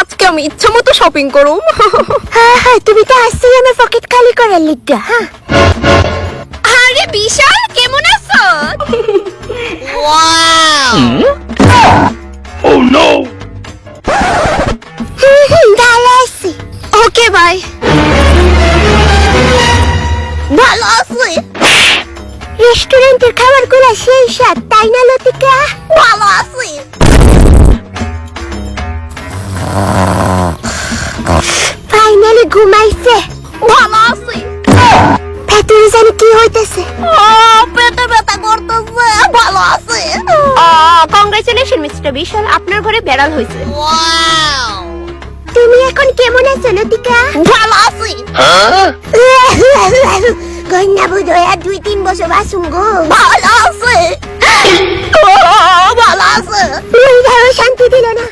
আজকে আমি ইচ্ছা মতো শপিং করুম। হ্যাঁ হ্যাঁ, তুমি তো আসছি আমার পকেট খালি করার লিগা। হ্যাঁ আরে বিশাল, কেমন আছো? Oh no! ভালো আছি। Okay bye. ভালো আছি। রেস্টুরেন্টের খাবারগুলো সেই স্বাদ, তাই না লতিকা? ভালো আছি। ফাইনালি ঘুমাইছে। ভালো আছি। ভেতরে জানি কি হইতেছে। পেটে ব্যথা করতেছে। ভালো আছি। কংগ্রেচুলেশন মিস্টার বিশাল, আপনার ঘরে বেড়াল হয়েছে। তুমি এখন কেমন আছো লতিকা? ভালো আছি। Huh? কন্যা বুধ হয়ে 2-3 বছর বাসুম গো। ভালো আছে। ভালো আছে। শান্তি দিল না।